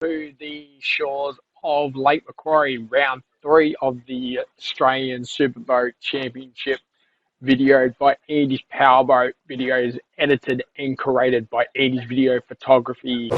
to the shores of Lake Maquarie, round 3 of the Australian Superboat Championship, videoed by Andy's Powerboat. Videos edited and curated by Andy's Video Photography.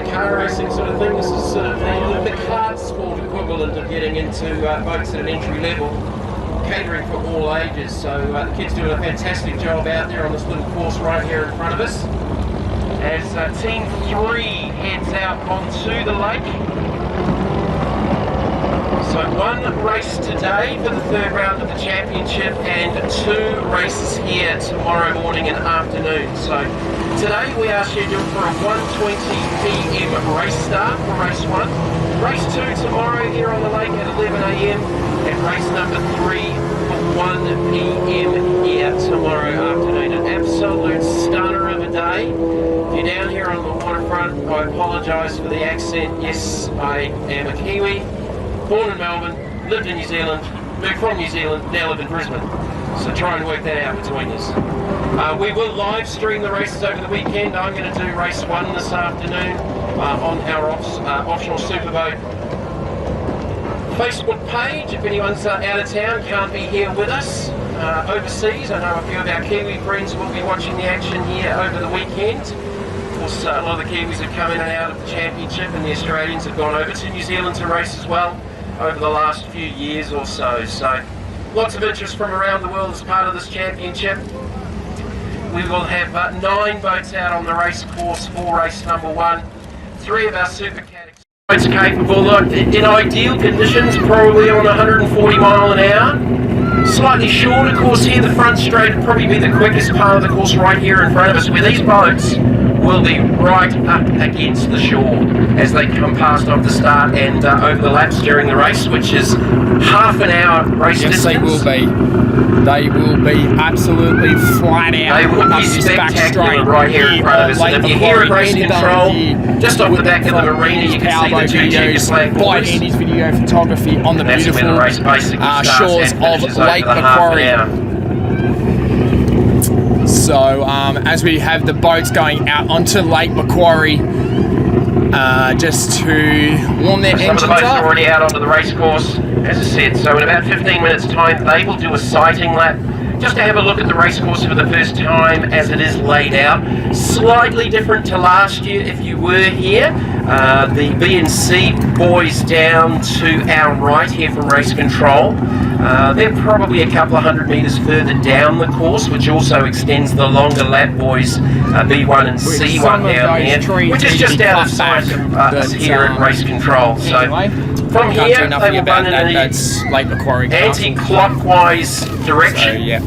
Car racing sort of thing. This is sort of the kart sport equivalent of getting into boats at an entry level, catering for all ages. So the kids doing a fantastic job out there on this little course right here in front of us. As Team 3 heads out onto the lake. So one race today for the third round of the championship and 2 races here tomorrow morning and afternoon. So today we are scheduled for a 1:20 p.m. race start for race 1. Race 2 tomorrow here on the lake at 11 a.m. and race number 3 for 1 p.m. here tomorrow afternoon. An absolute stunner of a day. If you're down here on the waterfront, I apologise for the accent. Yes, I am a Kiwi. Born in Melbourne, lived in New Zealand, moved from New Zealand, now live in Brisbane. So try and work that out between us. We will live stream the races over the weekend. I'm going to do race 1 this afternoon on our Offshore Superboat Facebook page. If anyone's out of town, can't be here with us overseas, I know a few of our Kiwi friends will be watching the action here over the weekend. Of course, a lot of the Kiwis have come in and out of the championship, and the Australians have gone over to New Zealand to race as well over the last few years or so. So lots of interest from around the world as part of this championship. We will have 9 boats out on the race course for race number 1. 3 of our super categories. Boats capable, like in ideal conditions, probably on 140 mile an hour. Slightly shorter course here, the front straight would probably be the quickest part of the course right here in front of us, where these boats will be right up against the shore as they come past off the start and over the laps during the race, which is half an hour race distance. They will be. They will be absolutely flat out. They will be spectacular right here in front of us. And if you hear a race control, just off the back of the marina, you can see the 2 junior flag by boys. Andy's Video Photography on the beautiful shores of Lake Maquarie. So as we have the boats going out onto Lake Maquarie, just to warm their engines up. Some of the boats are already out onto the race course, as I said. So in about 15 minutes time, they will do a sighting lap, just to have a look at the race course for the first time as it is laid out. Slightly different to last year if you were here. The B and C boys down to our right here from race control. They're probably a couple of 100 metres further down the course, which also extends the longer lap boys, B1 and C1 down there, which is just out of sight of us here at race control. So from here, they will run in an anti-clockwise direction.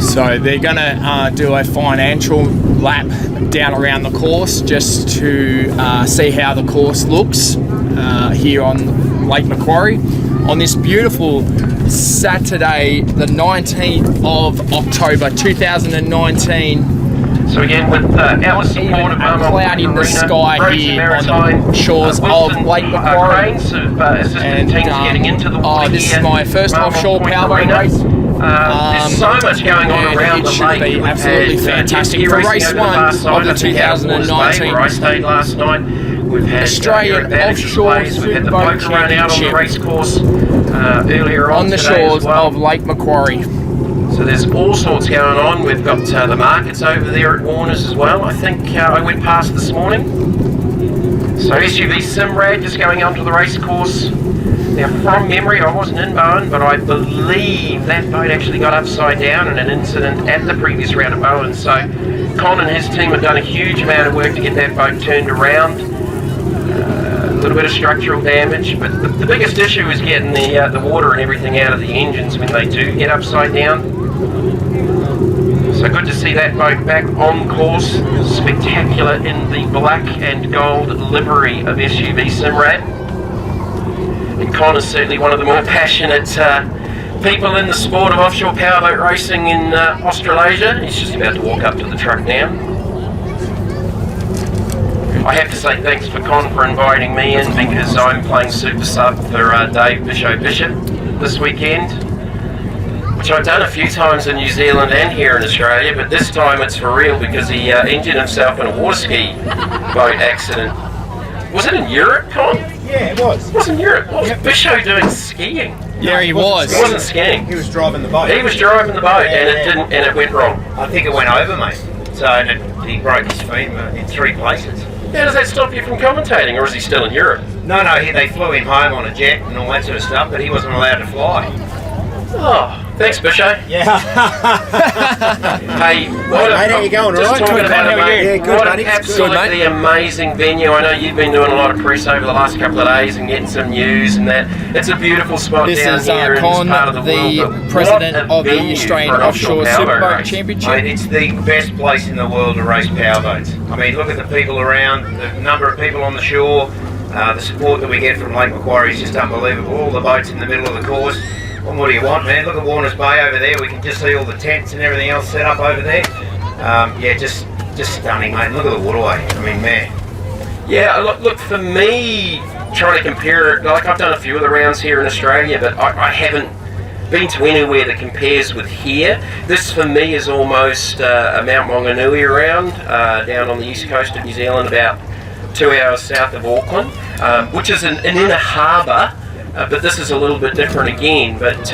So they're going to do a financial lap down around the course just to see how the course looks here on Lake Maquarie on this beautiful Saturday, the 19th of October 2019. So again, with our support of a cloud in the sky here on the shores of Lake Maquarie. And this is my first offshore powerboat race. There's so much going on around the lake. It should be absolutely fantastic. For race 1 of the 2019 where I stayed last night, we've had Australian Offshore Superboat run out on the race course earlier on the shores of Lake Maquarie. So there's all sorts going on. We've got the markets over there at Warner's as well. I think I went past this morning. So SUV Simrad just going onto the race course. Now, from memory, I wasn't in Bowen, but I believe that boat actually got upside down in an incident at the previous round of Bowen. So Con and his team have done a huge amount of work to get that boat turned around. A little bit of structural damage, but the biggest issue is getting the water and everything out of the engines when they do get upside down. So good to see that boat back on course. Spectacular in the black and gold livery of SUV Simrad. And Con is certainly one of the more passionate people in the sport of offshore powerboat racing in Australasia. He's just about to walk up to the truck now. I have to say thanks for Con for inviting me in, because I'm playing super sub for Dave Bishop this weekend, which I've done a few times in New Zealand and here in Australia, but this time it's for real because he injured himself in a water ski boat accident. Was it in Europe, Con? Yeah, it was. It was in Europe. What was Bishop doing skiing? Yeah, he was. He wasn't skiing. He was driving the boat. He was driving the boat, and it went wrong. I think it went over, mate. So he broke his femur in 3 places. How does that stop you from commentating, or is he still in Europe? No, they flew him home on a jet and all that sort of stuff, but he wasn't allowed to fly. Oh, thanks, Bishop. Yeah. Hey, mate, how you going, just all right? talking about it, mate. Yeah, good, what buddy. an absolutely amazing venue. I know you've been doing a lot of press over the last couple of days and getting some news and that. It's a beautiful spot This down is here in Con, this part of the world. the But president what a of the venue Australian for an Offshore powerboat Superboat race. Championship. Mate, it's the best place in the world to race powerboats. I mean, look at the people around, the number of people on the shore, the support that we get from Lake Maquaire is just unbelievable. All the boats in the middle of the course. Well, what do you want, man? Look at Warner's Bay over there. We can just see all the tents and everything else set up over there. Yeah, just stunning, mate. Look at the waterway. I mean, man. Yeah, look, for me, trying to compare it, like I've done a few of the rounds here in Australia, but I haven't been to anywhere that compares with here. This, for me, is almost a Mount Maunganui round down on the east coast of New Zealand, about 2 hours south of Auckland, which is an inner harbour. But this is a little bit different again, but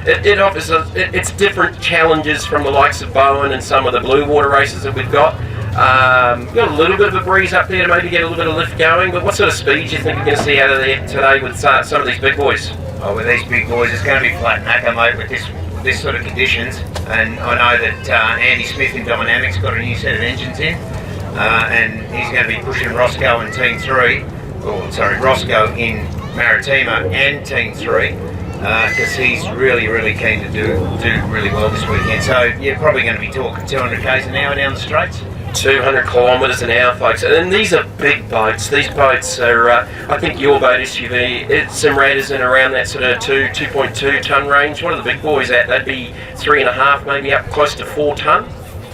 it offers it's different challenges from the likes of Bowen and some of the blue water races that we've got. We've got a little bit of a breeze up there to maybe get a little bit of lift going, but what sort of speed do you think you're going to see out of there today with some of these big boys? Oh, with these big boys, it's going to be flat knacker, mate, with this sort of conditions. And I know that Andy Smith in Dynamics got a new set of engines in, and he's going to be pushing Roscoe in Team 3, Roscoe in Maritima and Team 3, because he's really keen to do really well this weekend. So you're probably going to be talking 200 k's an hour down the straights. 200 kilometres an hour, folks, and these are big boats. These boats are, I think your boat SUV, Simrad is in around that sort of 2.2 tonne range. What are the big boys at? They'd be 3.5, maybe up close to 4 tonne.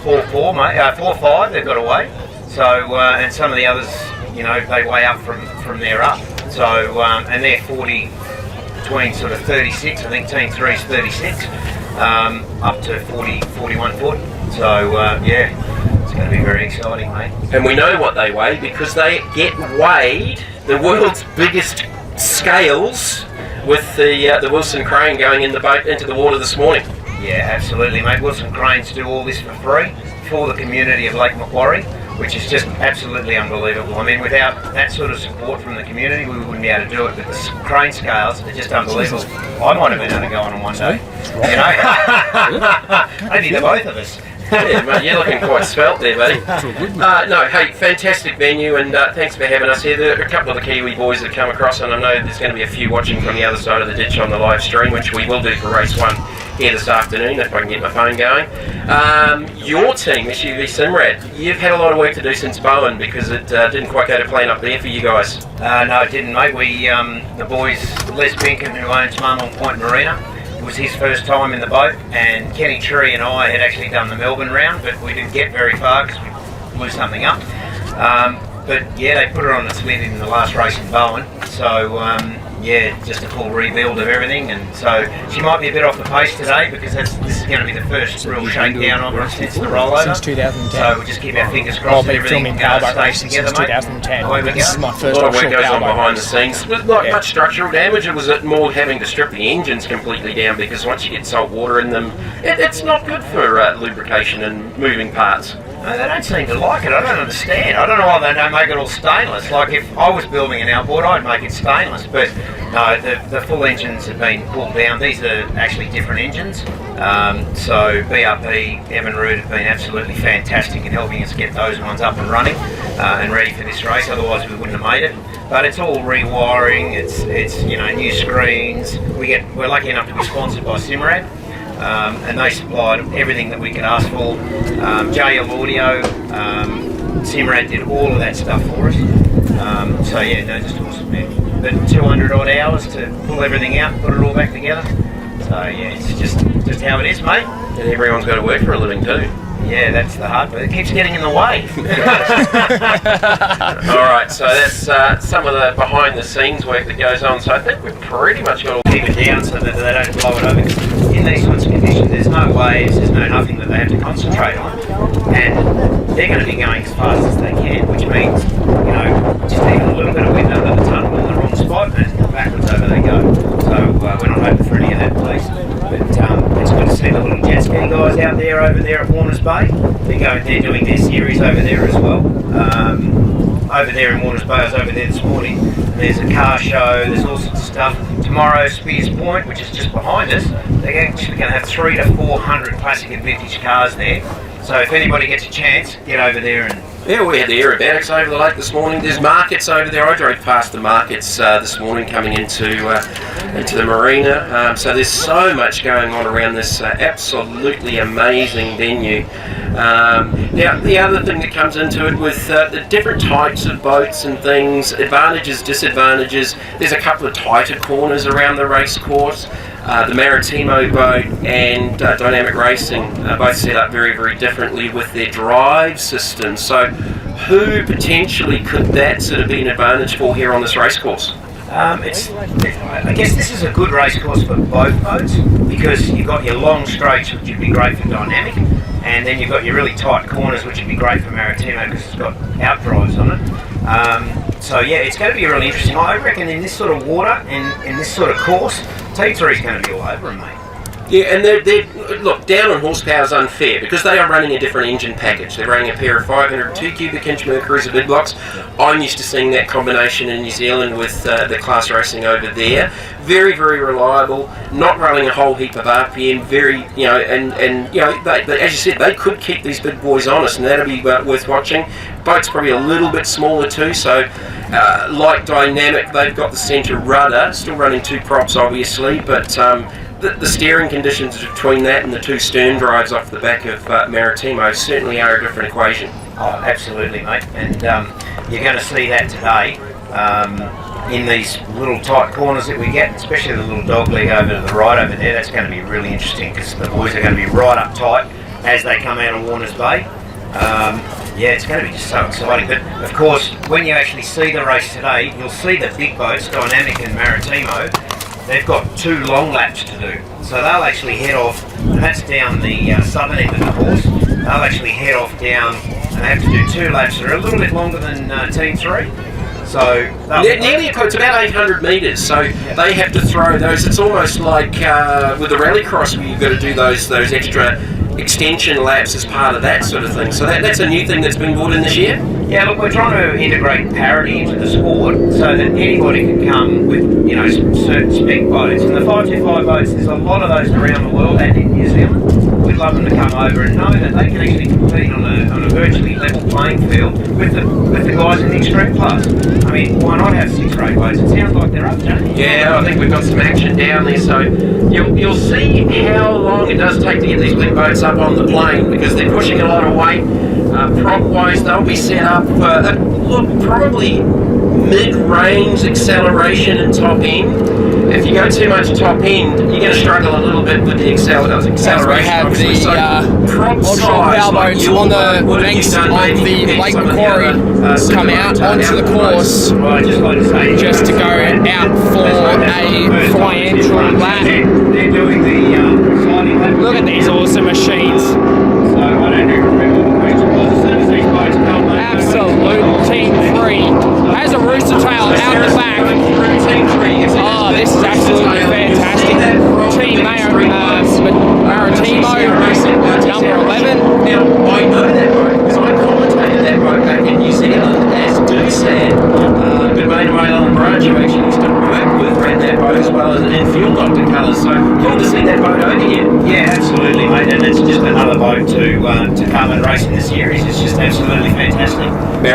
4.4, mate. 4.5 they've got to weigh. So and some of the others, you know, they weigh up from there up. So and they're 40 between sort of 36. I think Team 3 is 36, up to 41 foot. So yeah. It's going to be very exciting, mate. And we know what they weigh because they get weighed, the world's biggest scales, with the Wilson crane going in the boat into the water this morning. Yeah, absolutely, mate. Wilson cranes do all this for free for the community of Lake Maquarie, which is just absolutely unbelievable. I mean, without that sort of support from the community, we wouldn't be able to do it. But the crane scales are just unbelievable. I might have been able to go on one day. You know, maybe the both of us. Yeah, mate, you're looking quite svelte there, buddy. No, hey, fantastic venue, and thanks for having us here. There are a couple of the Kiwi boys that come across, and I know there's going to be a few watching from the other side of the ditch on the live stream, which we will do for race 1 here this afternoon, if I can get my phone going. Your team, SUV Simrad, you've had a lot of work to do since Bowen, because it didn't quite go to plan up there for you guys. No, it didn't, mate. We, the boys, Les Binkin, who owns Mum on Point Marina, it was his first time in the boat, and Kenny Tree and I had actually done the Melbourne round, but we didn't get very far because we blew something up. But yeah, they put it on its lid in the last race in Bowen, so yeah, just a full rebuild of everything, and so she might be a bit off the pace today because this is going to be the first real shakedown of her since the rollover. Since 2010. So we'll just keep our fingers crossed that everything filming powerboat stays racing together, since mate. 2010. Away we This is go. my A first lot of work offshore goes on powerboat behind the race. scenes. But not much structural damage. It was more having to strip the engines completely down, because once you get salt water in them, it's not good for lubrication and moving parts. No, they don't seem to like it. I don't understand. I don't know why they don't make it all stainless. Like if I was building an outboard, I'd make it stainless. But no, the full engines have been pulled down. These are actually different engines. So BRP, Evan Root have been absolutely fantastic in helping us get those ones up and running and ready for this race. Otherwise, we wouldn't have made it. But it's all rewiring. It's you know, new screens. We're lucky enough to be sponsored by Simrad. And they supplied everything that we could ask for. JL Audio, Simrad did all of that stuff for us. So yeah, no, just awesome, man. But 200 odd hours to pull everything out, put it all back together. So yeah, it's just how it is, mate. And everyone's got to work for a living too. Yeah, that's the hard part. It keeps getting in the way. Alright, so that's some of the behind the scenes work that goes on. So I think we've pretty much got all... Keep it down so that they don't blow it over. In these sorts of conditions, there's no waves, there's no nothing that they have to concentrate on. And they're going to be going as fast as they can, which means, you know, just even a little bit of wind under the tunnel in the wrong spot and backwards over they go. So we're not hoping for any of that, please. But it's good to see the little jet ski guys out there over there at Warners Bay. They're doing their series over there as well. Over there in Warners Bay, I was over there this morning. There's a car show, there's all sorts of stuff. Tomorrow, Spears Point, which is just behind us, they're actually going to have 300 to 400 classic and vintage cars there. So if anybody gets a chance, get over there and... Yeah, we had the aerobatics over the lake this morning. There's markets over there. I drove past the markets this morning coming into the marina. So there's so much going on around this absolutely amazing venue. Now, the other thing that comes into it with the different types of boats and things, advantages, disadvantages, there's a couple of tighter corners around the race course. The Maritimo boat and Dynamic Racing are both set up very, very differently with their drive system. So who potentially could that sort of be an advantage for here on this race course? I guess this is a good race course for both boats because you've got your long straights, which would be great for Dynamic, and then you've got your really tight corners, which would be great for Maritimo because it's got outdrives on it. So yeah, it's going to be really interesting. I reckon in this sort of water and in this sort of course, T3 is going to be all over them, mate. Yeah, and they're look, down on horsepower is unfair because they are running a different engine package. They're running a pair of 502 cubic inch Mercury's big blocks. I'm used to seeing that combination in New Zealand with the class racing over there. Very, very reliable, not running a whole heap of RPM, very, you know, and you know, they, as you said, they could keep these big boys honest, and that'll be worth watching. Boat's probably a little bit smaller too, so like Dynamic, they've got the centre rudder, still running two props obviously, but the steering conditions between that and the two stern drives off the back of Maritimo certainly are a different equation. Oh, absolutely, mate. And you're going to see that today in these little tight corners that we get, especially the little dog leg over to the right over there. That's going to be really interesting because the boys are going to be right up tight as they come out of Warners Bay. Yeah, it's going to be just so exciting. But of course, when you actually see the race today, you'll see the big boats, Dynamic and Maritimo. They've got 2 long laps to do. So they'll actually head off, and that's down the southern end of the course. They'll actually head off down, and they have to do 2 laps that are a little bit longer than Team 3. So nearly, it's about 800 metres, so yeah. They have to throw those. It's almost like with the rallycross where you've got to do those extra extension laps as part of that sort of thing. So that's a new thing that's been brought in this year? Yeah, look, we're trying to integrate parity into the sport so that anybody can come with, you know, certain spec boats. And the 525 boats, there's a lot of those around the world and in New Zealand. We'd love them to come over and know that they can actually compete on a virtually level playing field with the guys in the extreme class. I mean, why not have 6 or 8 boats? It sounds like they're up, Jamie. Yeah, I think we've got some action down there, so you'll see how long it does take to get these big boats up on the plane because they're pushing a lot of weight. Prop-wise, they'll be set up probably mid-range acceleration and top end. If you go too much top end, you're going to struggle a little bit with the acceleration. We have the Offshore Powerboats on the banks of the Lake Maquaire come out onto the course just to go out for a financial lap. They're doing the Look at these awesome machines. So I don't remember what the question was. As soon as these boats come over, absolute Team 3 has a rooster tail out the back. Oh, this is absolutely fantastic. Team Maritimo, number 11. Now, I know that boat because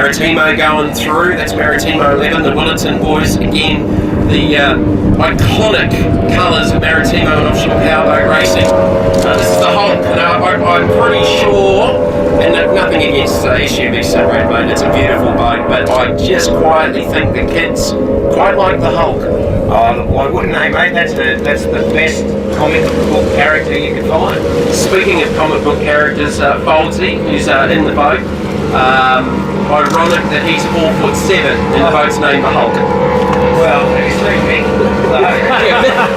Maritimo going through. That's Maritimo 11, the Willetton boys again. The iconic colours of Maritimo and Offshore Powerboat Racing. This is the Hulk, and I'm pretty sure, and nothing against SUV Superboat, mate, it's a beautiful boat, but I just quietly think the kids quite like the Hulk. Oh, why wouldn't they, mate? That's the best comic book character you can find. Speaking of comic book characters, Foldsy, who's in the boat. Ironic that he's 4'7" and the boat's named the Hulk. Well, extreme Mick.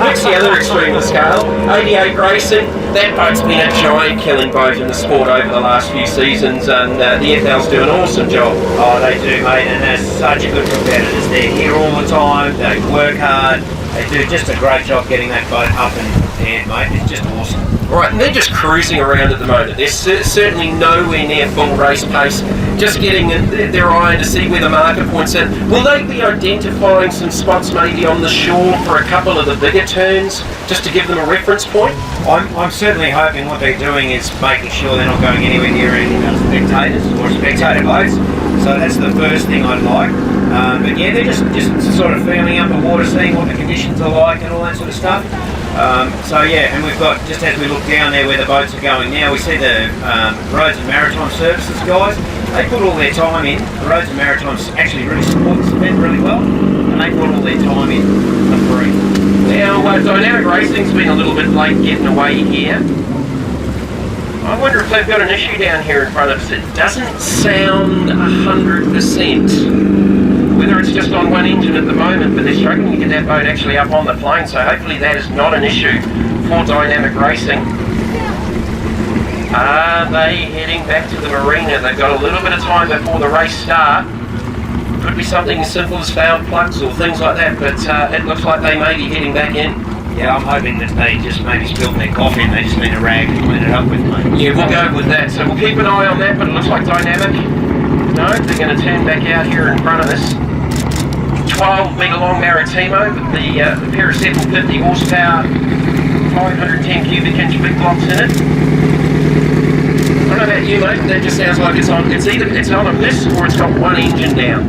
Mick's the other extreme of the scale. 88 Racing, that boat's been a giant killing boat in the sport over the last few seasons, and the FL's do an awesome job. Oh, they do, mate, and they're such good competitors. They're here all the time, they work hard, they do just a great job getting that boat up and air, mate. It's just awesome. Right, and they're just cruising around at the moment. They're certainly nowhere near full race pace, just getting their eye to see where the marker points in. Will they be identifying some spots maybe on the shore for a couple of the bigger turns, just to give them a reference point? I'm certainly hoping what they're doing is making sure they're not going anywhere near any spectators or spectator boats. So that's the first thing I'd like. But yeah, they're just sort of feeling up the water, seeing what the conditions are like and all that sort of stuff. So yeah, and we've got, just as we look down there where the boats are going now, we see the Roads and Maritime Services guys. They put all their time in. The Roads and Maritime actually really support this event really well, and they put all their time in for free. Now, Dynamic Racing's been a little bit late getting away here. I wonder if they've got an issue down here in front of us. It doesn't sound 100%. Whether it's just on one engine at the moment, but they're struggling to get that boat actually up on the plane, so hopefully that is not an issue for Dynamic Racing. Are they heading back to the marina? They've got a little bit of time before the race start. Could be something as simple as fouled plugs or things like that, but it looks like they may be heading back in. Yeah, I'm hoping that they just maybe spilled their coffee and they just need a rag to clean it up with, mate. Yeah, we'll go with that. So we'll keep an eye on that, but it looks like Dynamic. No, they're going to turn back out here in front of us. 12 metre long Maritimo with the pair of 750 horsepower, 510 cubic inch big blocks in it. I don't know about you, mate, that just sounds like it's either on a miss or it's got one engine down.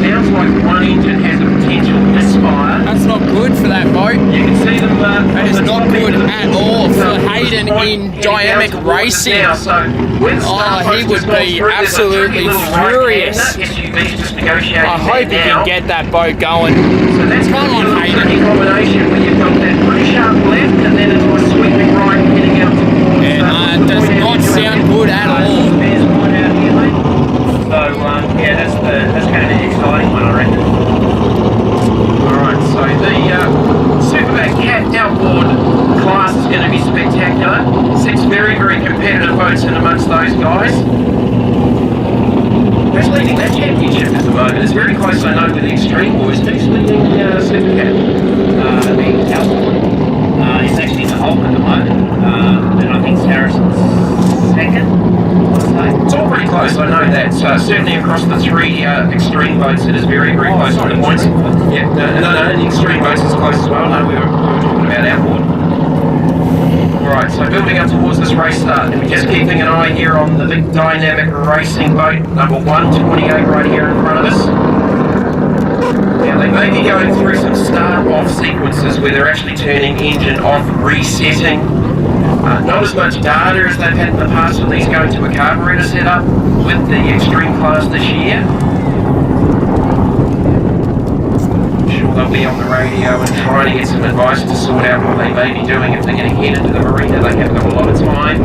Sounds like one engine has a potential misfire. That's not good for that boat. You can see them. That is not good at all for Hayden in Dynamic Racing. Now, so he would be absolutely furious. I hope he can get that boat going. So that's Come on, a Hayden. combination where you've got that pretty sharp left and then it's a sweeping right heading out. Yeah, it does not sound good at all. So yeah, that's going to be an exciting one, I reckon. Alright, so the Superboat Cat outboard class is going to be spectacular. 6 very, very competitive boats in amongst those guys. Who's leading that championship at the moment? It's very close, I know, with the Extreme Boys. Who's leading Supercat? The outboard is actually the Hulk at the moment, and I think Harrison's second. It's all pretty close, I know that. So certainly across the 3 Extreme boats, it is very, very close on the points. Yeah, no, the Extreme boats is close as well. No, we were talking about outboard. Alright, so building up towards this race start, and we're just keeping an eye here on the big Dynamic Racing boat, number 128 right here in front of us. Now they may be going through some start-off sequences where they're actually turning engine off, resetting. Not as much data as they've had in the past with these going to a carburetor setup with the Extreme class this year. I'm sure they'll be on the radio and trying to get some advice to sort out what they may be doing if they're getting headed to the marina. They haven't got a lot of time.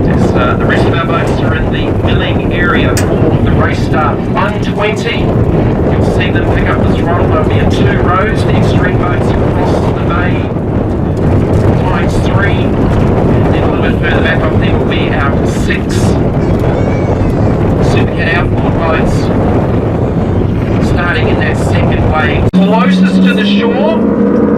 As the rest of our boats are in the milling area for the race start. 120. You'll see them pick up the throttle. They'll be in 2 rows. The Extreme boats across the bay times 3. Then a little bit further back up there will be our 6 Supercat outboard boats, starting in that second wave. Closest to the shore,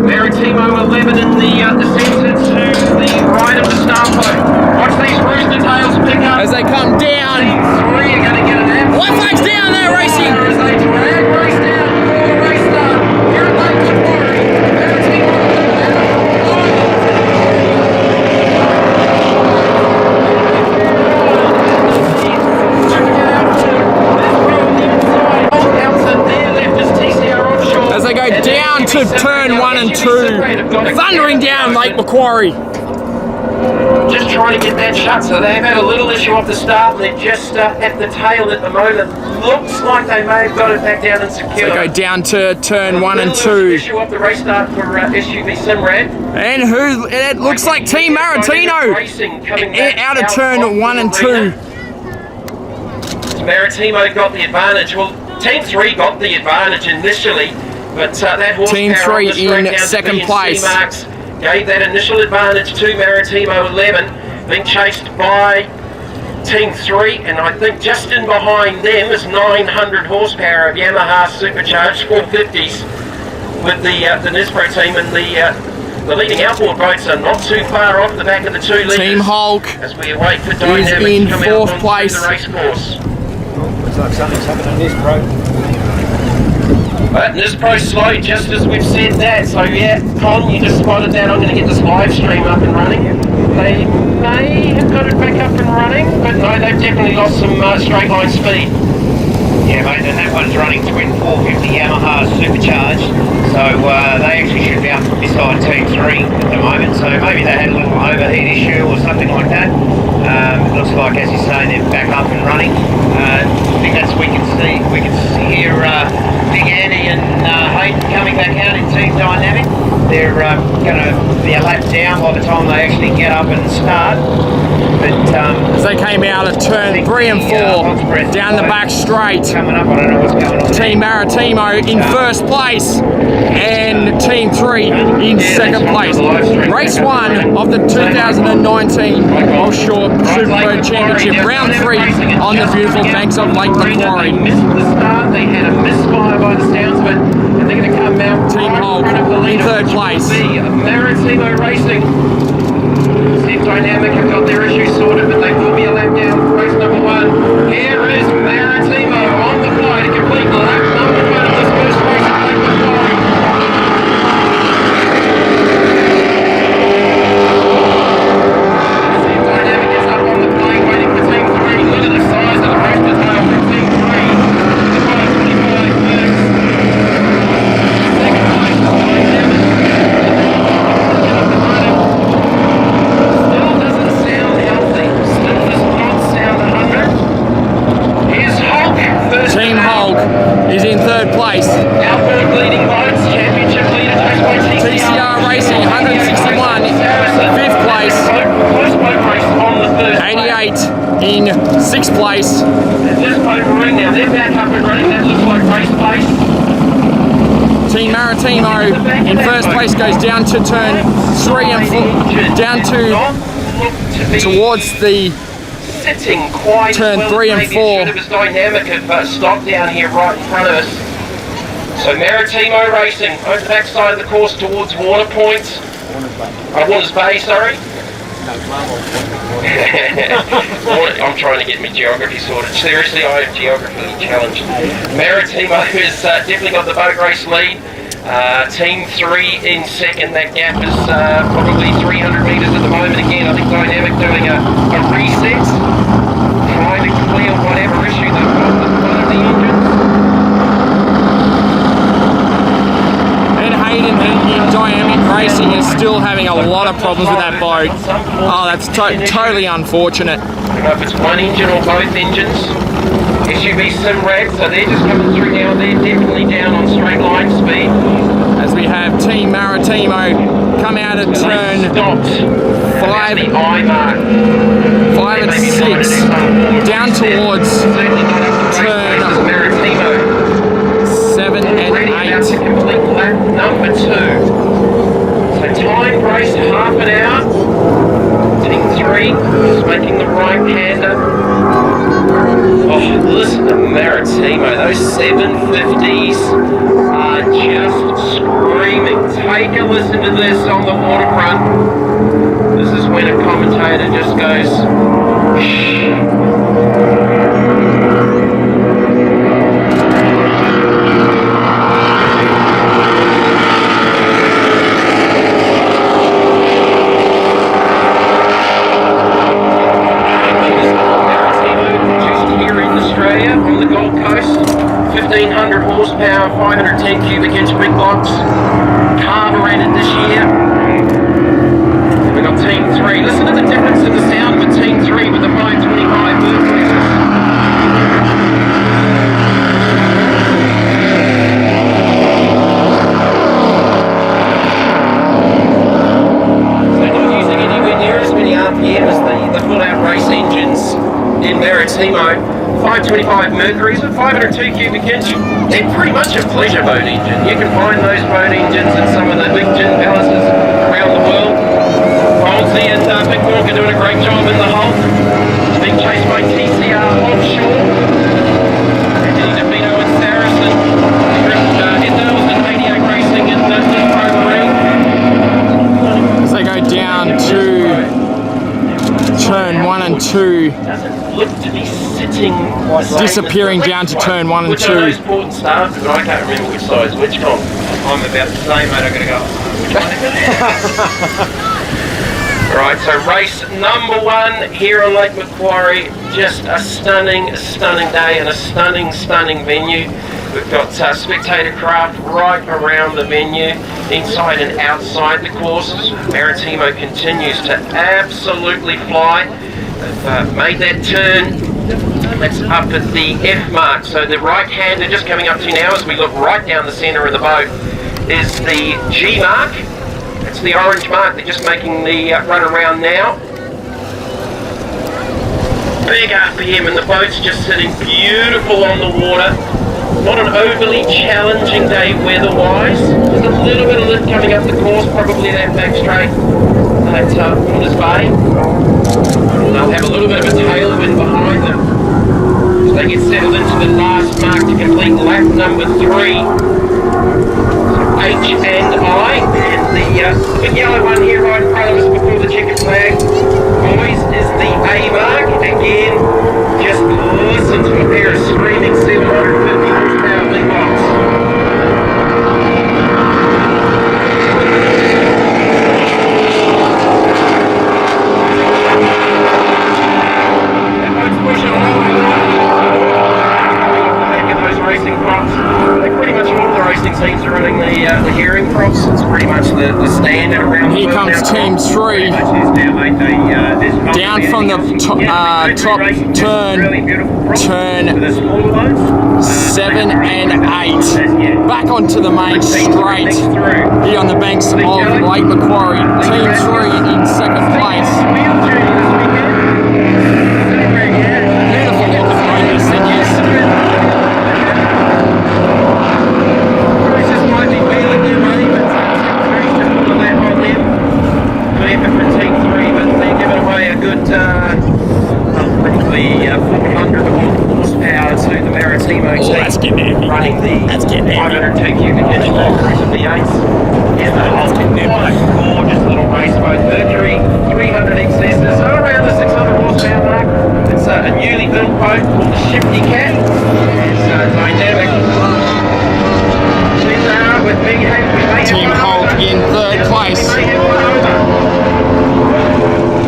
Maritimo 11 in the centre to the right of the start boat. Watch these rooster tails pick up. As they come down. These 3 are going to get an absolute... White flag's down there, racing! As they drag race down before the race start. Here at Lake Maquaire, Maritimo 11. to turn 1 and 2. Thundering down Lake Macquarie. Just trying to get that shut, so they've had a little issue off the start. They're just at the tail at the moment. Looks like they may have got it back down and secured. They go down to turn 1 and 2. Issue off the race start for SUV Simrad. And who? It looks like Team Maritimo out of turn 1 and 2. Maritimo got the advantage. Well, Team 3 got the advantage initially, but that horsepower Team 3 in second place. Marks gave that initial advantage to Maritimo 11, being chased by Team 3, and I think just in behind them is 900 horsepower of Yamaha supercharged 450s with the Nisbro team, and the leading outboard boats are not too far off the back of the 2 leaders. Team Hulk as we await for Dynamic in to come fourth out place. the race course. Looks like something's happened on Nisbro. But Nisbro's slow, just as we've said that. So yeah, Con, you just spotted that. I'm going to get this live stream up and running. They may have got it back up and running, but no, they've definitely lost some straight line speed. Yeah, mate, and that one's running twin 450 Yamaha supercharged, so they actually should be up beside Team 3 at the moment, so maybe they had a little overheat issue or something like that. It looks like, as you say, they're back up and running. I think that's we can hear Big Andy and Hayden coming back out in Team Dynamic. They're going to be a lap down by the time they actually get up and start. But as they came out of turn 3 and 4 down the back straight. Coming up, I don't know what's going on. Team Maritimo in first place and Team 3 in second place. Race 1 of the 2019 Offshore Superboat Championship, round 3 on the beautiful banks of Lake Macquarie. They missed the start, they had a misfire by the sounds of it, and they're going to come out Team Hulk in third place. Maritimo Racing. See if Dynamic have got their issues sorted, but they will be a lap down for race number 1. Here is Maritimo on the fly to complete lap number 1 of this first race at Lake Macquarie. See if Dynamic is up on the plane waiting for Team 3. Look at the size of the roster tail from Team 3. The 525 first. Second place, Dynamic. Still doesn't sound healthy. Still does not sound 100. Here's Hulk, first. Team Hulk is in third place. Outboard leading boats, championship leader, takes by TCR Racing 161, fifth place. First boat race on the third. 88 in sixth place. And this boat ring now, they're back up and running. That looks like race pace. Team Maritimo in first place goes down to turn 3 and 4, down to towards the sitting quite turn well. 3 and Maybe 4. Should have his Dynamic have stopped down here right in front of us. So Maritimo Racing over the back side of the course towards Warner Point. Warner's Bay, sorry. I'm trying to get my geography sorted. Seriously, I am geographically challenged. Maritimo has definitely got the boat race lead. Team 3 in second. That gap is probably 300 metres at the moment. Again, I think Dynamic doing a reset, trying to clear whatever issue they've got with one of the engines. And Hayden in Dynamic Racing is still having a lot of problems with that boat. Oh, that's totally unfortunate. I don't know if it's one engine or both engines. SUV Simrad, so they're just coming through now. They're definitely down on straight line speed. As we have Team Maritimo come out of turn 5 the I mark. 5 and 6 down towards turn 7 and 8. To complete lap number 2. So time braced half an hour. Team 3 is making the right hander. Oh, listen to Maritimo. Those 750s are just screaming. Take a listen to this on the waterfront. This is when a commentator just goes, shh. 1500 horsepower, 510 cubic inch big box, carbureted this year. And we've got Team 3. Listen to the difference in the sound of a Team 3 with the 525 Mercury. RPM as the full-out race engines in Maritimo. 525 Mercuries with 502 cubic inch. They're pretty much a pleasure boat engine. You can find those boat engines in some of the big gin palaces around the world. Holsey and Big Walk are doing a great job in the hull. Being chased by TCR Offshore. Anthony DeVito and Saracen. Endales and Maniac Racing in the Pro Marine. As they go down to turn 1 and 2, doesn't look to be sitting disappearing down to turn 1 and 2. Which are those port and starts, but I can't remember which size, which comp. I'm about the same, mate. I'm going to go. Alright, so race number 1 here on Lake Maquarie. Just a stunning day and a stunning venue. We've got spectator craft right around the venue, inside and outside the courses. Maritimo continues to absolutely fly. They've made that turn. That's up at the F mark. So the right hand they're just coming up to now as we look right down the centre of the boat is the G mark. That's the orange mark. They're just making the run around now. Big RPM and the boat's just sitting beautiful on the water. Not an overly challenging day weather-wise. Just a little bit of lift coming up the course, probably that back straight at Waters Bay. They'll have a little bit of a tailwind behind them as they get settled into the last mark to complete lap number 3. So H and I, and the big yellow one here right in front of us before the checkered flag, boys, is the A mark. Again, just listen to a pair of screaming 750 horsepower big box. That boat's pushing all the way back in those racing props. Pretty much all of the racing teams are running the herring props. It's pretty much the standard around the Here world comes now. Team 3 down from the top turn 7 and 8, back onto the main straight here on the banks of Lake Macquarie. Team 3 in second place. Beautiful looking boat, he said yes. Basically 400 horsepower to the Maritimo team. That's getting heavy. Running the 502 cubic inch Mercury of the 8s. And the whole gorgeous little race boat Mercury, 300 excesses, around the 600 horsepower mark. It's a newly built boat called the Shifty Cat. It's dynamic. With big Team Hulk in third place.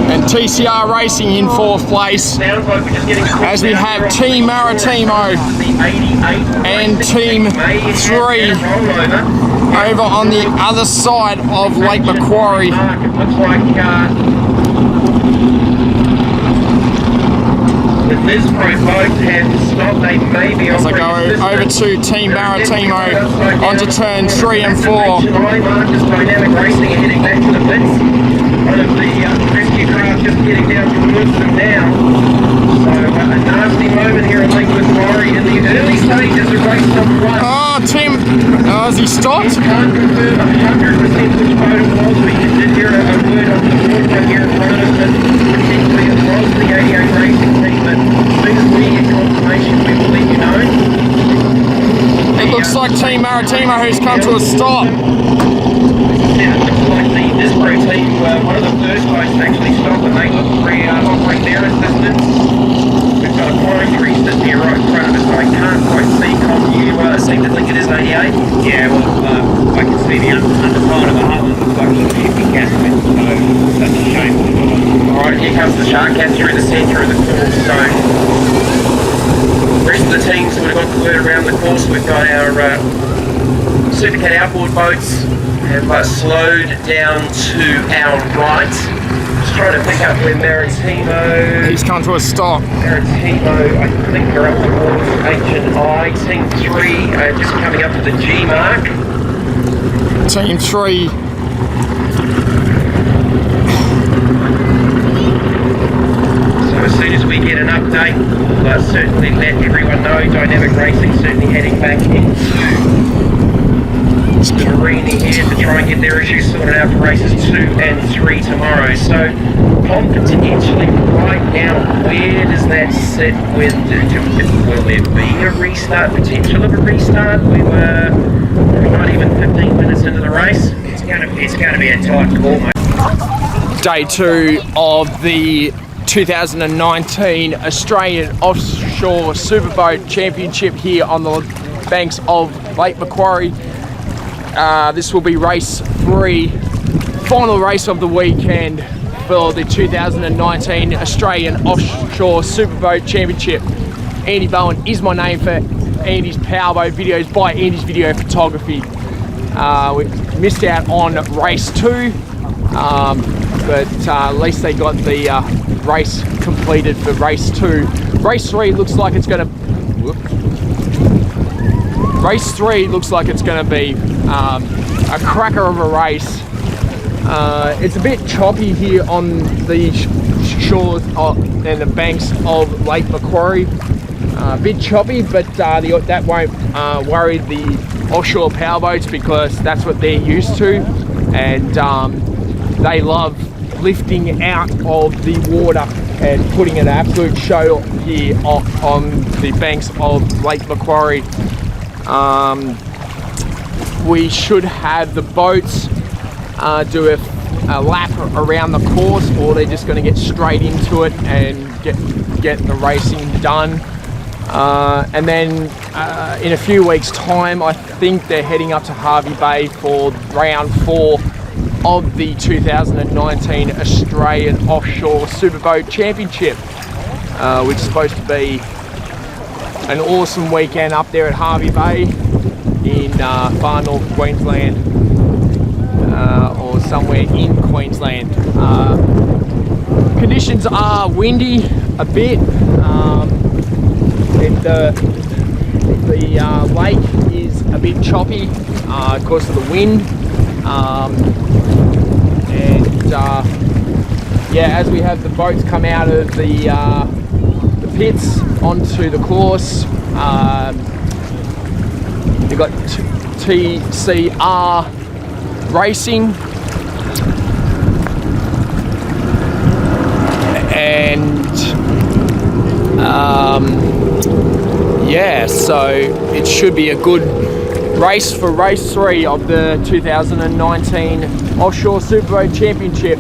And TCR Racing in fourth place, as we have Team Maritimo and Team 3 over on the other side of Lake Macquarie. This boat has stopped, they may be as I go over to Team Maritimo onto turn 3 and 4. Dynamic racing and heading back to the pits. One of the rescue craft just getting down towards them now. So a nasty moment here at Lake Macquarie in the early stages of race number 1. Oh, Team, has he stopped? Can't confirm 100% which boat it was. We did hear a word on the board here in front of us that potentially it was the 88 racing team, but as soon as we get confirmation we will let you know. It looks like Team Maritimo who's come to a stop. Yeah, it looks like the Disbro team, one of the first boats to actually stop, and they look to operate their assistance. We've got a flying tree sitting here right in front of us, so I can't quite see. You seem to think it is 88? Yeah, well, I can see the underside of the hull. It looks like a shifty cat, so that's a shame. Alright, here comes the shark cat through the centre of the course, so the rest of the teams would have got the word around the course. We've got our Supercat outboard boats have slowed down to our right. Just trying to pick up where Maritimo. He's come to a stop. Maritimo, I think they're up towards H and I. Team 3 just coming up to the G mark. Team 3. So as soon as we get an update, we'll certainly let everyone know. Dynamic Racing certainly heading back into the arena here to try and get their issues sorted out for races 2 and 3 tomorrow. So, potentially right now, where does that sit with, will there be a restart, potential of a restart? We were not even 15 minutes into the race. It's going to be a tight call, mate. Day 2 of the 2019 Australian Offshore Superboat Championship here on the banks of Lake Maquarie. This will be race 3, final race of the weekend for the 2019 Australian Offshore Superboat Championship. Andy Bowen is my name for Andy's Powerboat videos by Andy's Video Photography. We missed out on race 2, but at least they got the race completed for race 2. Race 3 looks like it's going to. Race 3 looks like it's going to be a cracker of a race. It's a bit choppy here on the shores and the banks of Lake Maquarie. A bit choppy, but that won't worry the offshore powerboats because that's what they're used to, and they love lifting out of the water and putting an absolute show here on the banks of Lake Maquarie. We should have the boats do a lap around the course, or they're just going to get straight into it and get the racing done. And then in a few weeks' time, I think they're heading up to Hervey Bay for round 4 of the 2019 Australian Offshore Superboat Championship, which is supposed to be an awesome weekend up there at Hervey Bay in far north Queensland, or somewhere in Queensland. Conditions are windy a bit. The lake is a bit choppy because of the wind, yeah, as we have the boats come out of the pits onto the course, you've got TCR Racing and yeah, so it should be a good race for race 3 of the 2019 Offshore Superboat Championship,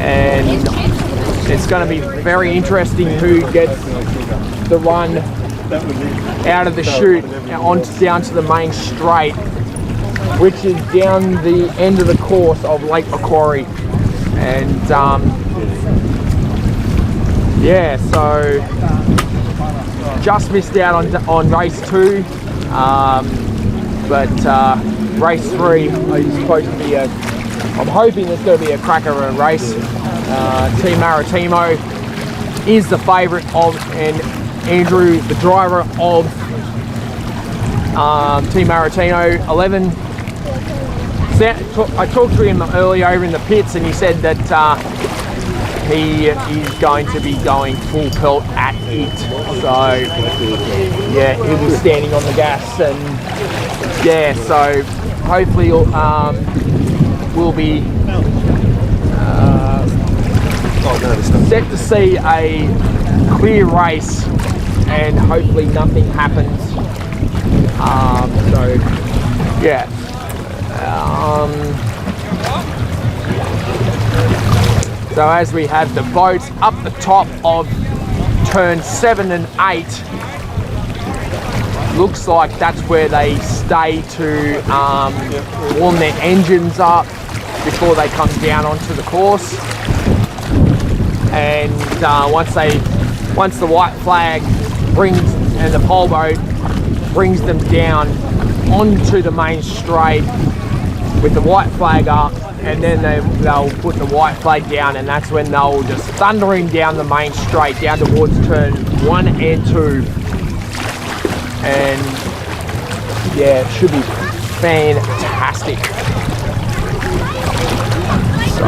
and it's going to be very interesting who gets the run out of the chute down to the main straight, which is down the end of the course of Lake Maquarie. And yeah, so just missed out on race 2, but race 3 is supposed to be I'm hoping it's going to be a cracker of a race. Team Maritimo is the favourite of, and Andrew, the driver of Team Maritimo 11. I talked to him earlier over in the pits, and he said that he is going to be going full pelt at it. So yeah, he'll be standing on the gas, and yeah, so hopefully we'll be set to see a clear race, and hopefully nothing happens. So yeah. So as we have the boats up the top of turn 7 and 8, looks like that's where they stay to warm their engines up before they come down onto the course. And once the white flag and the pole boat brings them down onto the main straight with the white flag up, and then they'll put the white flag down, and that's when they'll just thundering down the main straight down towards turn 1 and 2. And yeah, it should be fantastic. So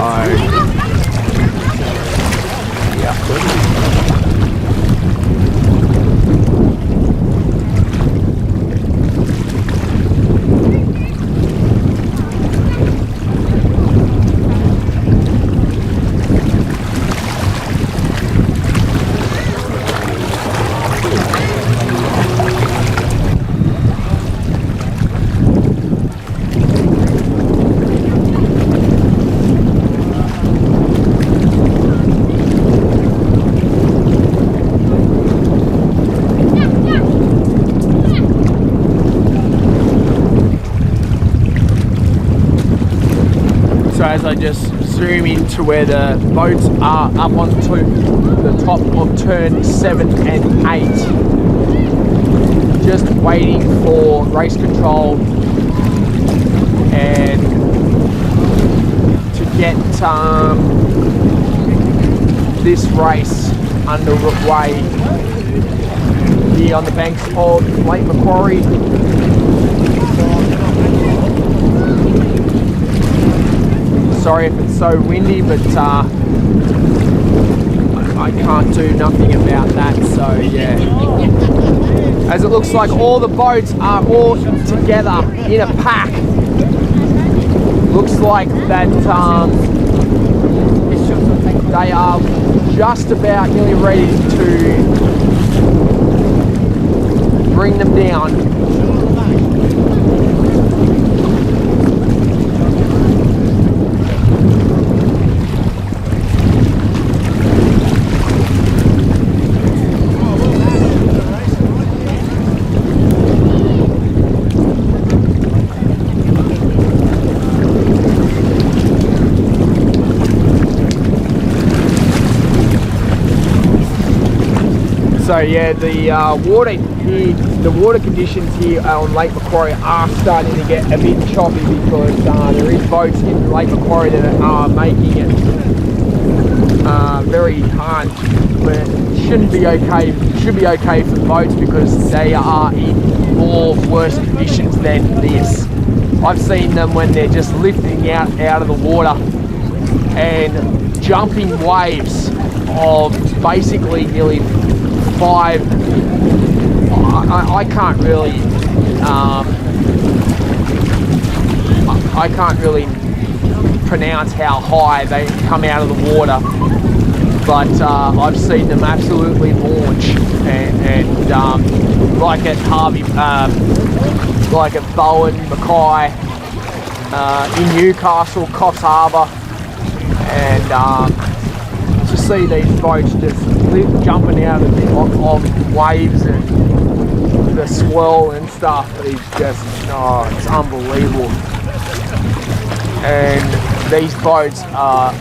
yeah. As I just zoom into where the boats are up onto the top of turn 7 and 8, just waiting for race control and to get this race underway here on the banks of Lake Maquarie. Sorry if it's so windy, but I can't do nothing about that, so yeah. As it looks like all the boats are all together in a pack. Looks like that they are just about nearly ready to bring them down. So yeah, the water conditions here on Lake Maquarie are starting to get a bit choppy because there is boats in Lake Maquarie that are making it very hard, but it shouldn't be okay. It should be okay for the boats because they are in more worse conditions than this. I've seen them when they're just lifting out of the water and jumping waves of basically nearly 5. I can't really pronounce how high they come out of the water, but I've seen them absolutely launch and like at Harvey, like at Bowen, Maquaire, in Newcastle, Coffs Harbour, and to see these boats just jumping out of waves and the swirl and stuff is just, it's unbelievable. And these boats are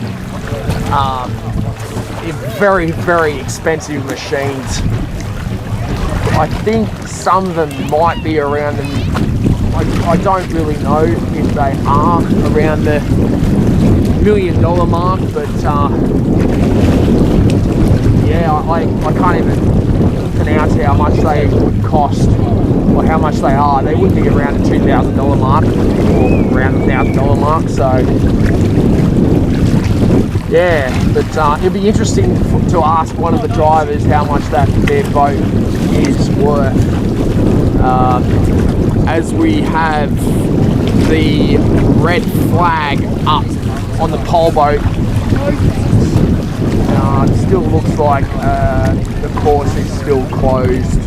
very, very expensive machines. I think some of them might be around them. I don't really know if they are around the $1 million mark, but yeah, I can't even pronounce how much they would cost or how much they are. They would be around the $2,000 mark or around the $1,000 mark. So yeah, but it'd be interesting to ask one of the drivers how much their boat is worth. As we have the red flag up on the pole boat, it still looks like the course is still closed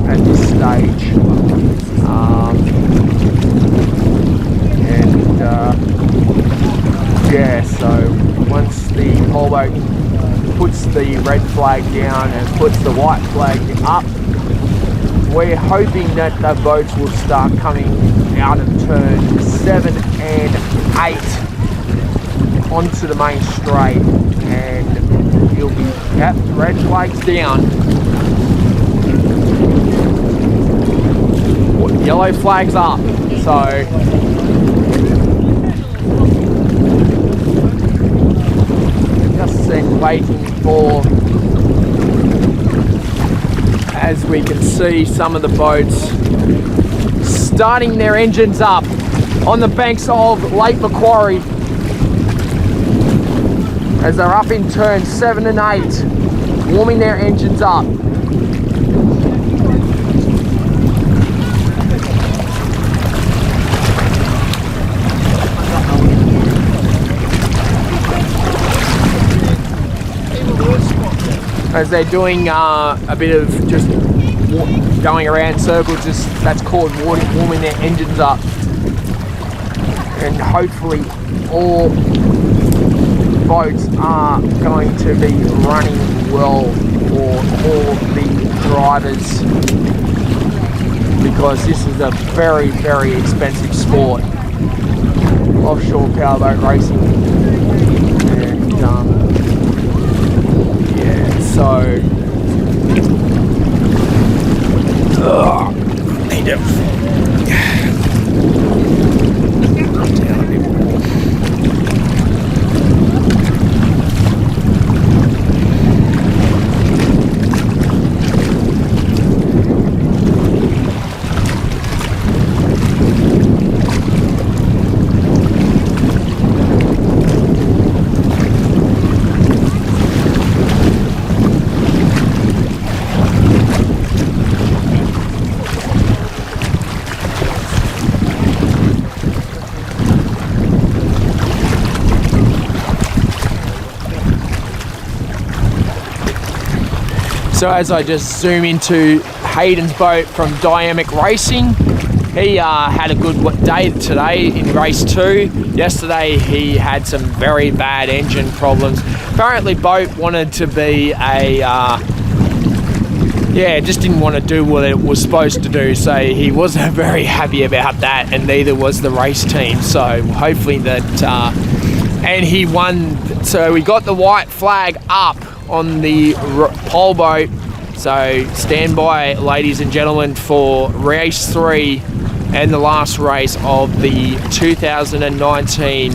at this stage. Yeah, so once the pole boat puts the red flag down and puts the white flag up, we're hoping that the boats will start coming out of turn 7 and 8 onto the main straight, and you'll be, yep, red flag's down. Yellow flag's up. So just waiting for, as we can see, some of the boats starting their engines up on the banks of Lake Maquarie as they're up in turns 7 and 8, warming their engines up. As they're doing a bit of just going around circles, just that's called warming their engines up, and hopefully all boats are going to be running well for all the drivers, because this is a very, very expensive sport, offshore powerboat racing. And yeah, so need to down a bit more. So as I just zoom into Hayden's boat from Dynamic Racing, he had a good day today in race 2. Yesterday he had some very bad engine problems. Apparently boat wanted to be a, just didn't want to do what it was supposed to do. So he wasn't very happy about that, and neither was the race team. So hopefully that, and he won. So we got the white flag up on the pole boat. So stand by, ladies and gentlemen, for race 3 and the last race of the 2019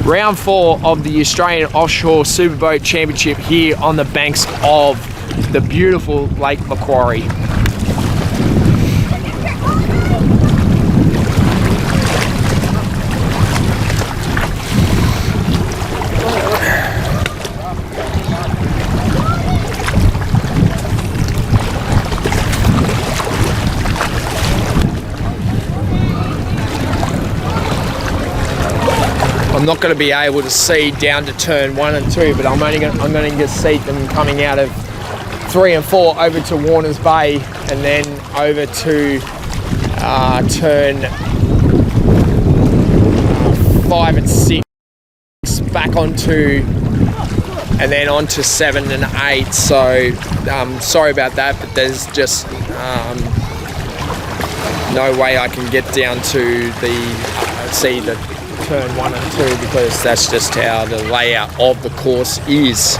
round 4 of the Australian Offshore Superboat Championship here on the banks of the beautiful Lake Maquarie. I'm not going to be able to see down to turn 1 and 2, but I'm going to just see them coming out of 3 and 4 over to Warners Bay, and then over to turn 5 and 6, back onto, and then onto 7 and 8. So sorry about that, but there's just no way I can get down to the see the turn 1 and 2, because that's just how the layout of the course is.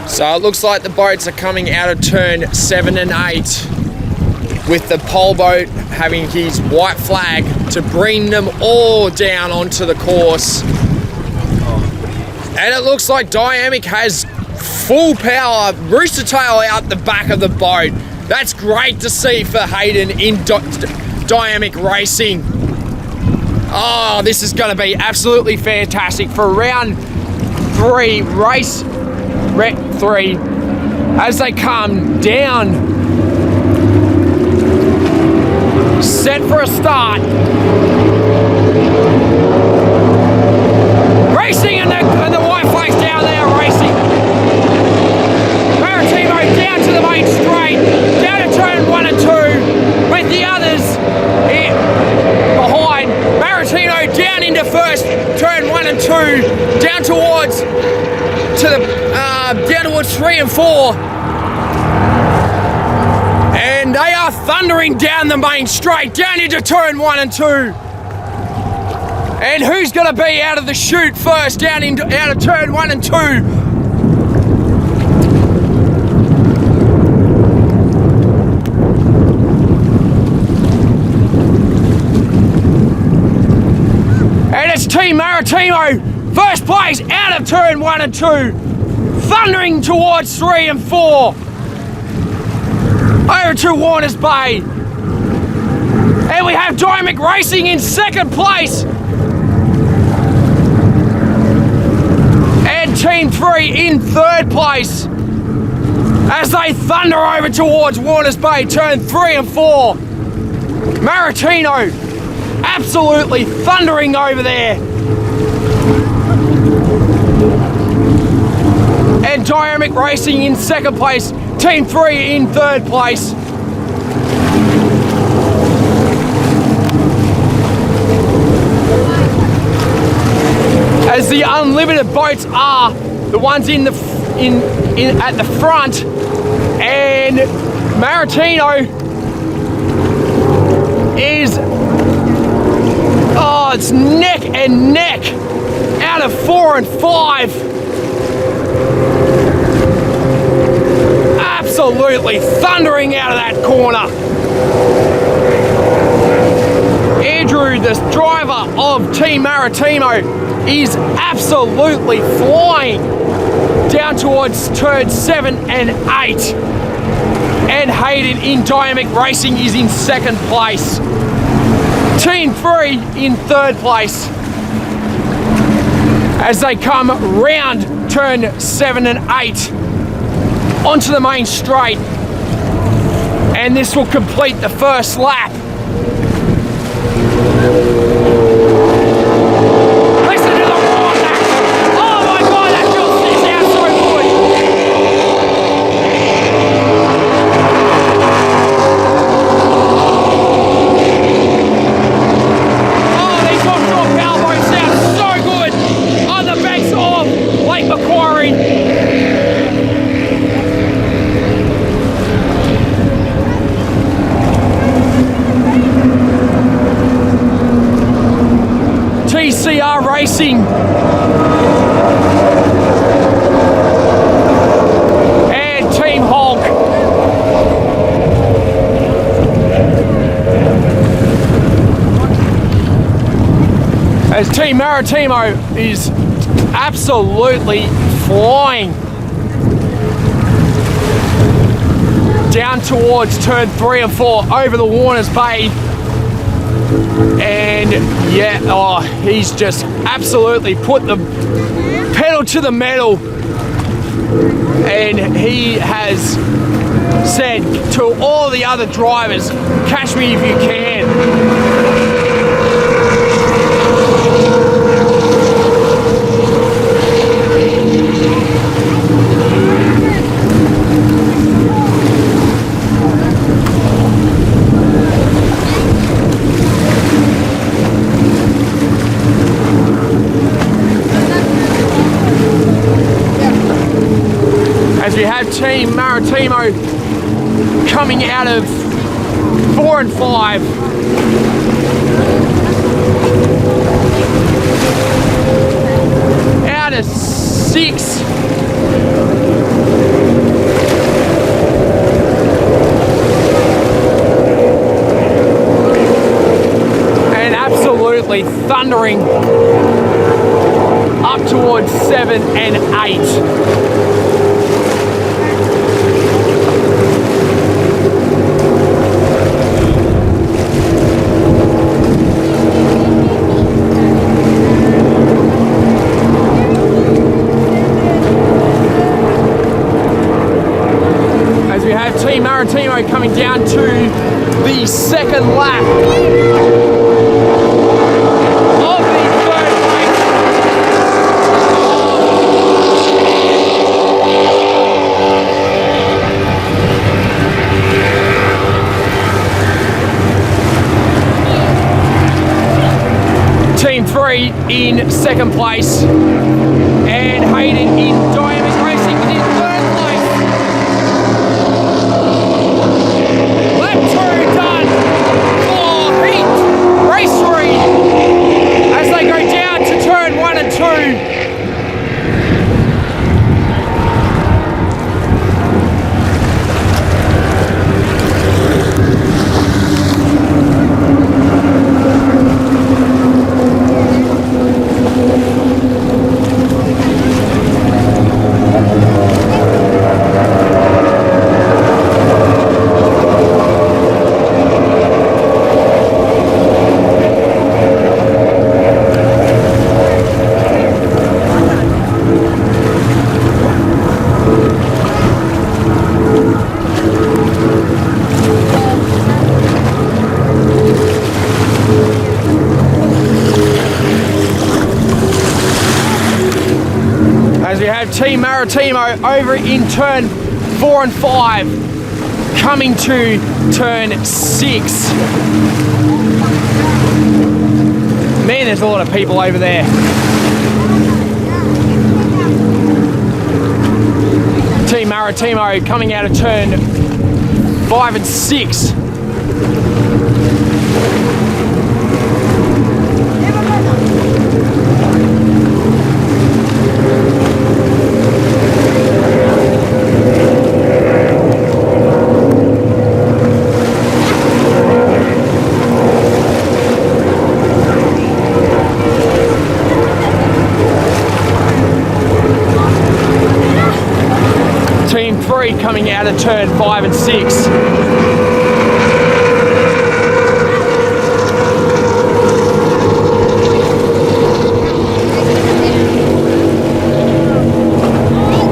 So it looks like the boats are coming out of turn 7 and 8, with the pole boat having his white flag to bring them all down onto the course. And it looks like Dynamic has full power, rooster tail out the back of the boat. That's great to see for Hayden in Dynamic Racing. Oh, this is going to be absolutely fantastic for round 3, race 3, as they come down. Set for a start. Racing, and the white flag's down there racing. Maritimo down to the main straight, down to turn 1 and 2, with the others behind. Maritimo down into first, turn 1 and 2, down towards down towards 3 and 4. And they are thundering down the main straight, down into turn 1 and 2. And who's going to be out of the chute first, out of turn 1 and 2? And it's Team Maritimo, first place out of turn 1 and 2, thundering towards 3 and 4. Over to Warners Bay. And we have Dynamic Racing in second place. And Team 3 in third place as they thunder over towards Warners Bay, turn 3 and 4. Maritino absolutely thundering over there. And Dynamic Racing in second place, Team 3 in third place. As the unlimited boats are the ones in at the front, and Maritino is it's neck and neck out of 4 and 5. Absolutely thundering out of that corner. Andrew, the driver of Team Maritimo, is absolutely flying down towards turn 7 and 8. And Hayden in Dynamic Racing is in second place. Team 3 in third place as they come round turn 7 and 8 onto the main straight, and this will complete the first lap. Listen to the roar back. Oh my God, that feels out so good. Oh, these offshore powerboats sound so good on the banks of Lake Maquaire. TCR Racing and Team Honk. As Team Maritimo is absolutely flying down towards turn 3 and 4 over the Warners Bay. And yeah, he's just absolutely put the pedal to the metal, and he has said to all the other drivers, catch me if you can. As we have Team Maritimo coming out of 4 and 5. Out of 6. And absolutely thundering up towards 7 and 8. Team Maritimo coming down to the second lap of the third race. Team 3 in second place, and Hayden in Dynamic Racing in third place. Lap 2 Maritimo over in turn 4 and 5, coming to turn 6. Man, there's a lot of people over there. Team Maritimo coming out of turn 5 and 6. Team 3 coming out of turn 5 and 6.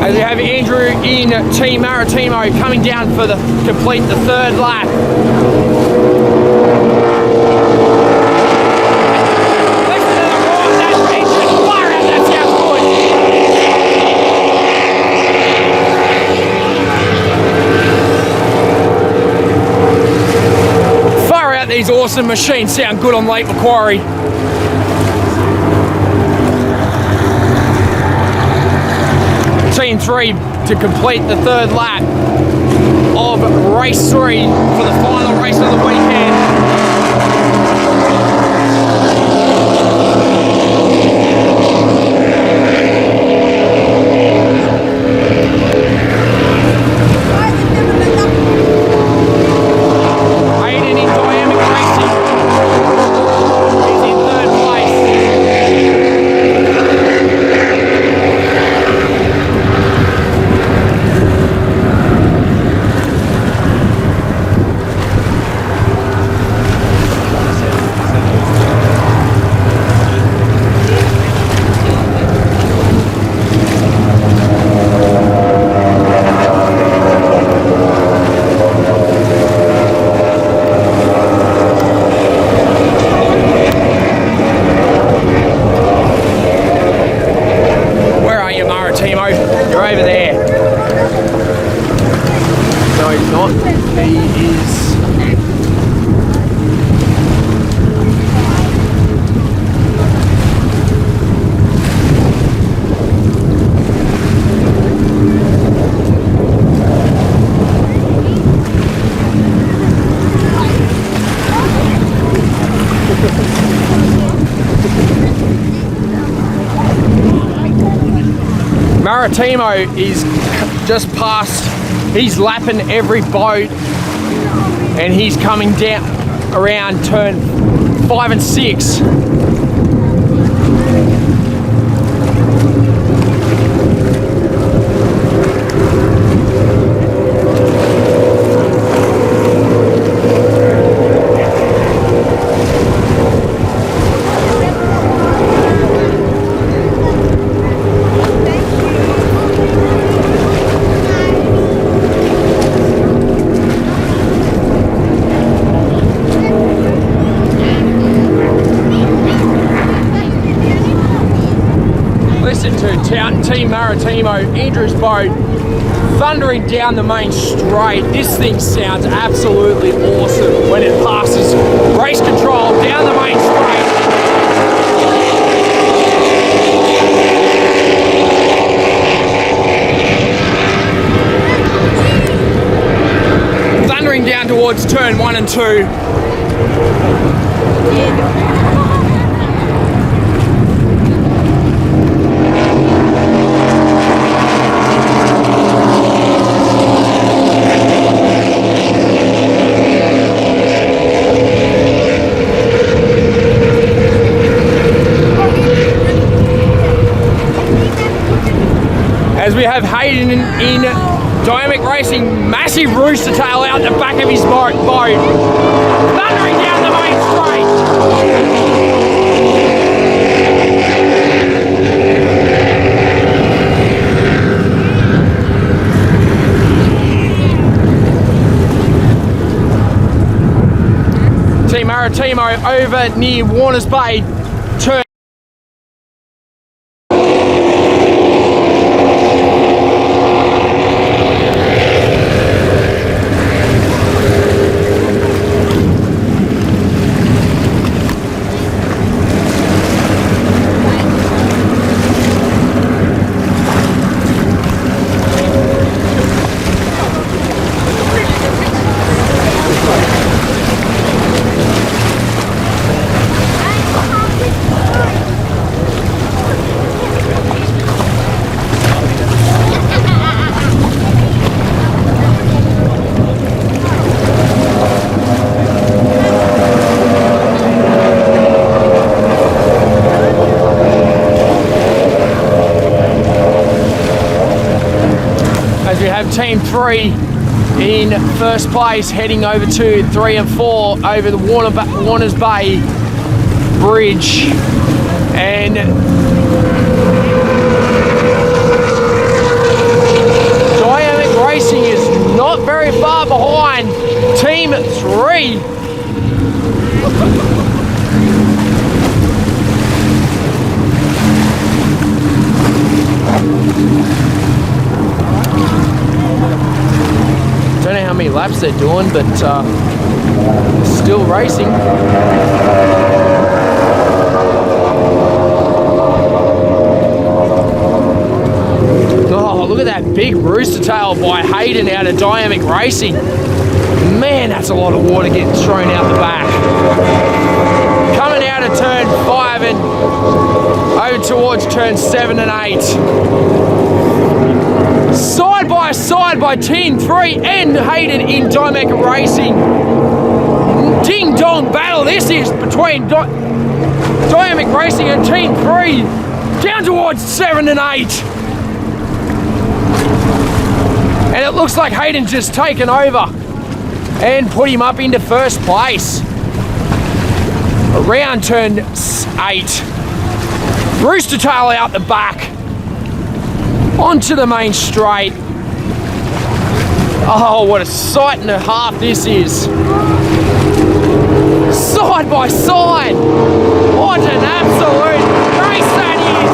As we have Andrew in Team Maritimo coming down for the complete the 3rd lap. These awesome machines sound good on Lake Maquarie. Team 3 to complete the 3rd lap of race 3 for the final race of the weekend. Maritimo is just past, he's lapping every boat and he's coming down around turn 5 and 6. Team Maritimo, Andrew's boat, thundering down the main straight. This thing sounds absolutely awesome when it passes race control down the main straight. Thundering down towards turn 1 and 2. As we have Hayden in Dynamic Racing, massive rooster tail out the back of his boat, thundering down the main straight. Team Maritimo over near Warners Bay, turn Macquarie in first place, heading over to 3 and 4 over the Warners Bay Bridge. And Dynamic Racing is not very far behind Team 3. Don't know how many laps they're doing, but still racing. Oh, look at that big rooster tail by Hayden out of Dynamic Racing. Man, that's a lot of water getting thrown out the back. Coming out of turn 5 and over towards turn 7 and 8. Side by side by Team 3 and Hayden in Dynamic Racing. Ding dong battle this is between Dynamic Racing and Team 3 down towards 7 and 8. And it looks like Hayden's just taken over and put him up into first place. Around turn 8. Rooster tail out the back. Onto the main straight. Oh, what a sight and a half this is. Side by side. What an absolute race that is.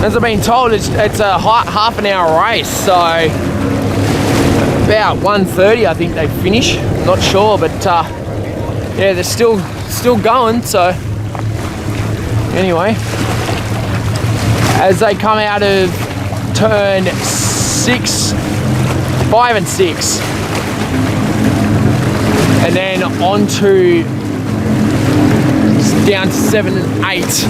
As I've been told, it's a half an hour race, so about 1:30 I think they finish. I'm not sure, but yeah, they're still going. So anyway, as they come out of turn 6, 5 and 6, and then on to down to 7 and 8.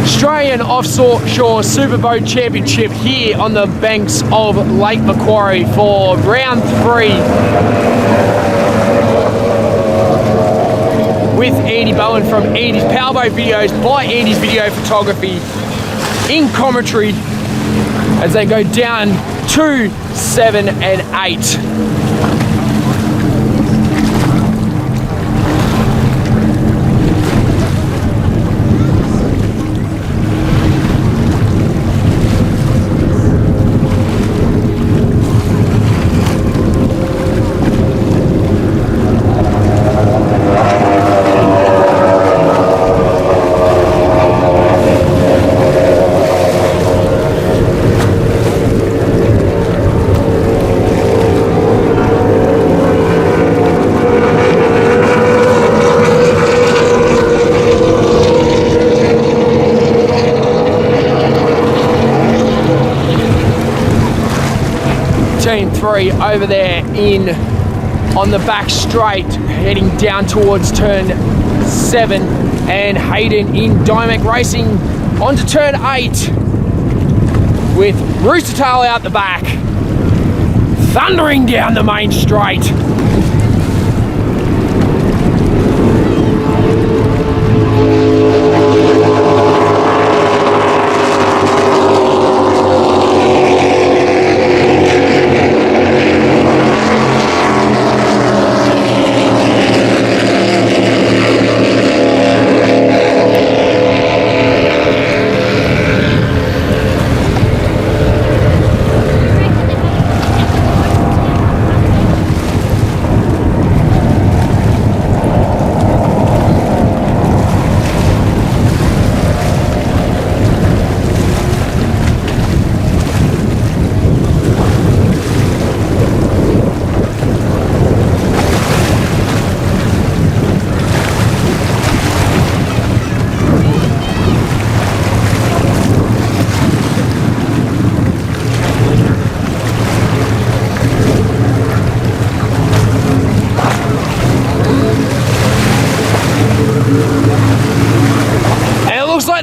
Australian Offshore Superboat Championship here on the banks of Lake Macquarie for round 3 with Andy Bowen from Andy's Powerboat Videos by Andy's Video Photography in commentary as they go down to 7 and 8. Team 3 over there on the back straight, heading down towards turn 7, and Hayden in Dynamic Racing onto turn 8 with Rooster Tail out the back, thundering down the main straight.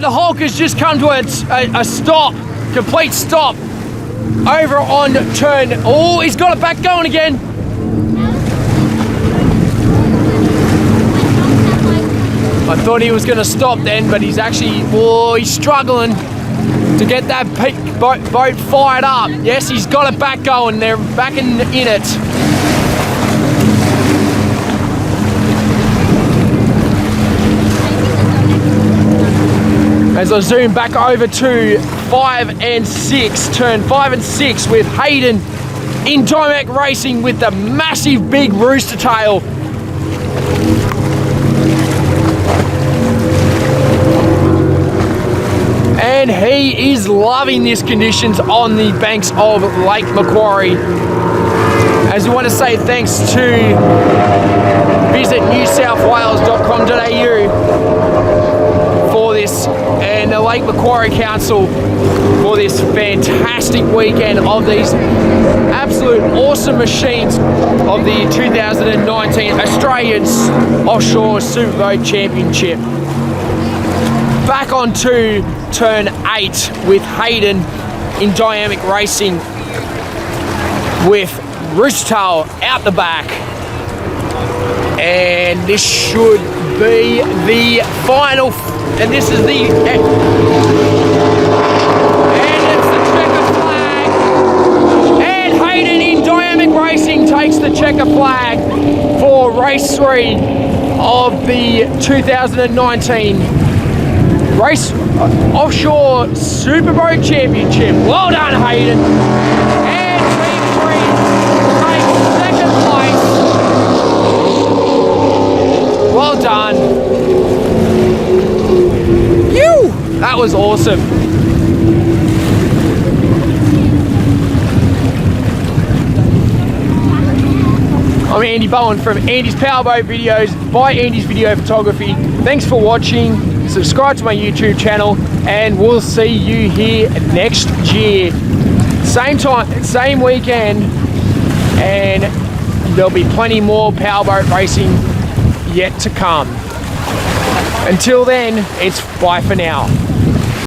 the Hulk has just come to a stop, complete stop, over on turn. Oh, he's got it back going again. I thought he was going to stop then, but he's actually, oh, he's struggling to get that boat fired up. Yes, he's got it back going. They're back in it. As I zoom back over to 5 and 6, turn 5 and 6 with Hayden in Dymac Racing with the massive big rooster tail. And he is loving these conditions on the banks of Lake Macquarie. As we want to say thanks to visit newsouthwales.com.au for this, and the Lake Macquarie Council for this fantastic weekend of these absolute awesome machines of the 2019 Australian Offshore Superboat Championship. Back onto turn 8 with Hayden in Dynamic Racing with Roostertail out the back. And this should be the final, and this is the, and it's the checker flag. And Hayden in Dynamic Racing takes the checker flag for race 3 of the 2019 Offshore Superboat Championship. Well done, Hayden. And Team 3 takes second place. Well done. Phew! That was awesome. I'm Andy Bowen from Andy's Powerboat Videos by Andy's Video Photography. Thanks for watching. Subscribe to my YouTube channel, and we'll see you here next year. Same time, same weekend, and there'll be plenty more powerboat racing yet to come. Until then, it's bye for now.